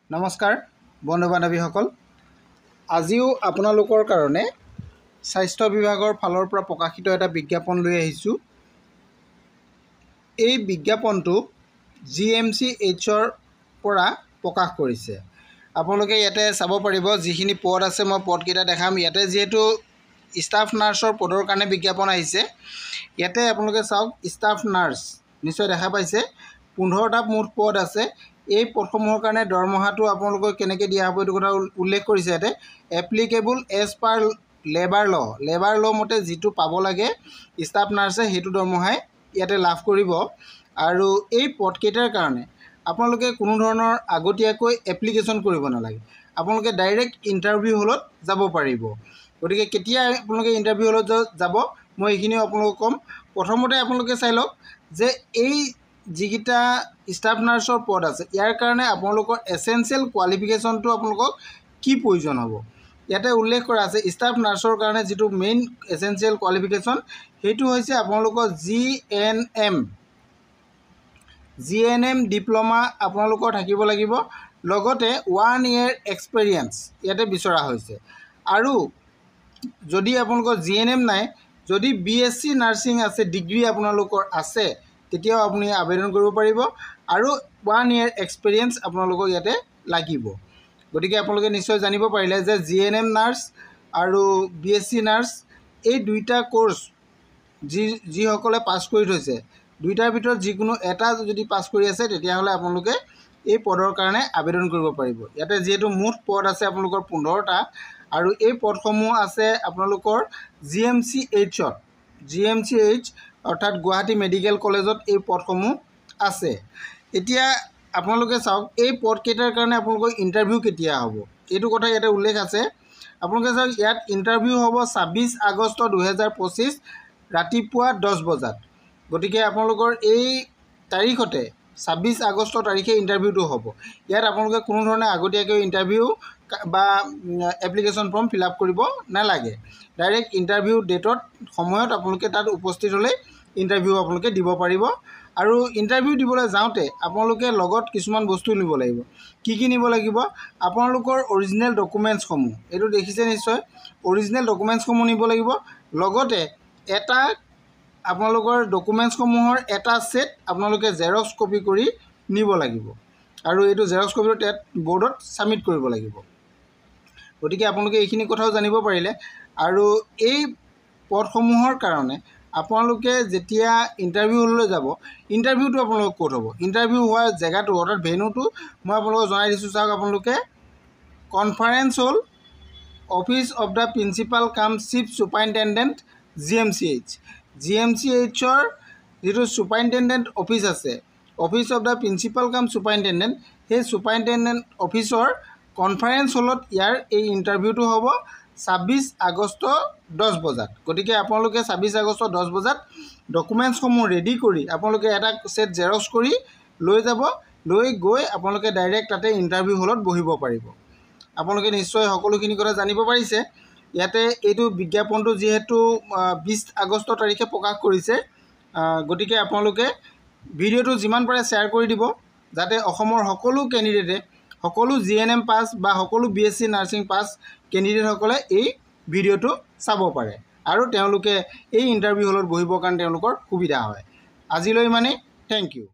নমস্কাৰ বন্ধু বান্ধৱীসকল, আজিও আপোনালোকৰ কাৰণে স্বাস্থ্য বিভাগৰ ফালৰ পৰা প্ৰকাশিত এটা বিজ্ঞাপন লৈ আহিছোঁ। এই বিজ্ঞাপনটো GMCHৰ পৰা প্ৰকাশ কৰিছে। আপোনালোকে ইয়াতে চাব পাৰিব, যিখিনি পদ আছে মই পদকেইটা দেখাম। ইয়াতে যিহেতু ষ্টাফ নাৰ্ছৰ পদৰ কাৰণে বিজ্ঞাপন আহিছে, ইয়াতে আপোনালোকে চাওক, ষ্টাফ নাৰ্ছ নিশ্চয় দেখা পাইছে। 15টা মুঠ পদ আছে। এই পদসমূহৰ কাৰণে দৰমহাটো আপোনালোকক কেনেকৈ দিয়া হ'ব এইটো কথা উল্লেখ কৰিছে ইয়াতে। Applicable as per labour law মতে যিটো পাব লাগে ষ্টাফ নাৰ্ছে সেইটো দৰমহাই ইয়াতে লাভ কৰিব। আৰু এই পদকেইটাৰ কাৰণে আপোনালোকে কোনো ধৰণৰ আগতীয়াকৈ এপ্লিকেশ্যন কৰিব নালাগে। আপোনালোকে ডাইৰেক্ট ইণ্টাৰভিউ হলত যাব পাৰিব। গতিকে কেতিয়া আপোনালোকে ইণ্টাৰভিউ হলত যাব মই এইখিনিও আপোনালোকক ক'ম। প্ৰথমতে আপোনালোকে চাই লওক যে এই যিকেইটা ষ্টাফ নাৰ্ছৰ পদ আছে ইয়াৰ কাৰণে আপোনালোকৰ এছেঞ্চিয়েল কোৱালিফিকেশ্যনটো আপোনালোকক কি প্ৰয়োজন হ'ব ইয়াতে উল্লেখ কৰা আছে। ষ্টাফ নাৰ্ছৰ কাৰণে যিটো মেইন এছেঞ্চিয়েল কোৱালিফিকেশ্যন সেইটো হৈছে আপোনালোকৰ GNM ডিপ্ল'মা আপোনালোকৰ থাকিব লাগিব। লগতে 1 year এক্সপেৰিয়েঞ্চ ইয়াতে বিচৰা হৈছে। আৰু যদি আপোনালোকৰ GNM নাই, যদি BSc নাৰ্ছিং আছে, ডিগ্ৰী আপোনালোকৰ আছে, তেতিয়াও আপুনি আবেদন কৰিব পাৰিব। আৰু 1 year এক্সপেৰিয়েঞ্চ আপোনালোকক ইয়াতে লাগিব। গতিকে আপোনালোকে নিশ্চয় জানিব পাৰিলে যে GNM নাৰ্ছ আৰু BSc নাৰ্ছ এই দুইটা কোৰ্চ যিসকলে পাছ কৰি থৈছে, দুইটাৰ ভিতৰত যিকোনো এটা যদি পাছ কৰি আছে তেতিয়াহ'লে আপোনালোকে এই পদৰ কাৰণে আবেদন কৰিব পাৰিব। ইয়াতে যিহেতু মুঠ পদ আছে আপোনালোকৰ 15টা, আৰু এই পদসমূহ আছে আপোনালোকৰ GMCH অৰ্থাৎ গুৱাহাটী মেডিকেল কলেজত এই পদসমূহ আছে। এতিয়া আপোনালোকে চাওক, এই পদকেইটাৰ কাৰণে আপোনালোকৰ ইণ্টাৰভিউ কেতিয়া হ'ব এইটো কথা ইয়াতে উল্লেখ আছে। আপোনালোকে চাওক, ইয়াত ইণ্টাৰভিউ হ'ব 26 আগষ্ট 2025 ৰাতিপুৱা 10 বজাত। গতিকে আপোনালোকৰ এই তাৰিখতে 26 আগষ্ট তাৰিখে ইণ্টাৰভিউটো হ'ব। ইয়াত আপোনালোকে কোনো ধৰণে আগতীয়াকৈ ইণ্টাৰভিউ বা এপ্লিকেশ্যন ফৰ্ম ফিল আপ কৰিব নালাগে। ডাইৰেক্ট ইণ্টাৰভিউ ডেটত সময়ত আপোনালোকে তাত উপস্থিত হ'লে ইণ্টাৰভিউ আপোনালোকে দিব পাৰিব। আৰু ইণ্টাৰভিউ দিবলৈ যাওঁতে আপোনালোকে লগত কিছুমান বস্তু নিব লাগিব। কি নিব লাগিব? আপোনালোকৰ অৰিজিনেল ডকুমেণ্টছসমূহ, এইটো দেখিছে নিশ্চয়, অৰিজিনেল ডকুমেণ্টছসমূহ নিব লাগিব। লগতে এটা আপোনালোকৰ ডকুমেণ্টছসমূহৰ এটা ছেট আপোনালোকে জেৰক্স কপি কৰি নিব লাগিব। আৰু এইটো জেৰক্স কপিটো তাত বৰ্ডত ছাবমিট কৰিব লাগিব। গতিকে আপোনালোকে এইখিনি কথাও জানিব পাৰিলে। আৰু এই পদসমূহৰ কাৰণে আপোনালোকে যেতিয়া ইণ্টাৰভিউ হললৈ যাব, ইণ্টাৰভিউটো আপোনালোকক ক'ত হ'ব, ইণ্টাৰভিউ হোৱাৰ জেগাটো অৰ্থাৎ ভেন্যুটো মই আপোনালোকক জনাই দিছোঁ। চাওক, আপোনালোকে conference hall, office of the principal কাম চিফ ছুপাৰিনটেণ্ডেণ্ট GMCHৰ যিটো ছুপাৰিনটেণ্ডেণ্ট অফিচ আছে, অফিচ অফ দ্য প্ৰিন্সিপাল কাম ছুপাৰিনটেণ্ডেণ্ট, সেই ছুপাৰিনটেণ্ডেণ্ট অফিচৰ কনফাৰেন্স হলত ইয়াৰ এই ইণ্টাৰভিউটো হ'ব 26 আগষ্ট 10 বজাত। গতিকে আপোনালোকে 26 আগষ্ট 10 বজাত ডকুমেণ্টছসমূহ ৰেডি কৰি আপোনালোকে এটা ছেট জেৰক্স কৰি লৈ যাব। লৈ গৈ আপোনালোকে ডাইৰেক্ট তাতে ইণ্টাৰভিউ হলত বহিব পাৰিব। আপোনালোকে নিশ্চয় সকলোখিনি কথা জানিব পাৰিছে। ইয়াতে এইটো বিজ্ঞাপনটো যিহেতু 20 আগষ্ট তাৰিখে প্ৰকাশ কৰিছে, গতিকে আপোনালোকে ভিডিঅ'টো যিমান পাৰে শ্বেয়াৰ কৰি দিব, যাতে অসমৰ সকলো কেণ্ডিডেটে, সকলো GNM পাছ বা সকলো BSc নাৰ্ছিং পাছ কেণ্ডিডেটসকলে এই ভিডিঅ'টো চাব পাৰে আৰু তেওঁলোকে এই ইণ্টাৰভিউ হলত বহিবৰ কাৰণে তেওঁলোকৰ সুবিধা হয়। আজিলৈ ইমানেই। Thank U.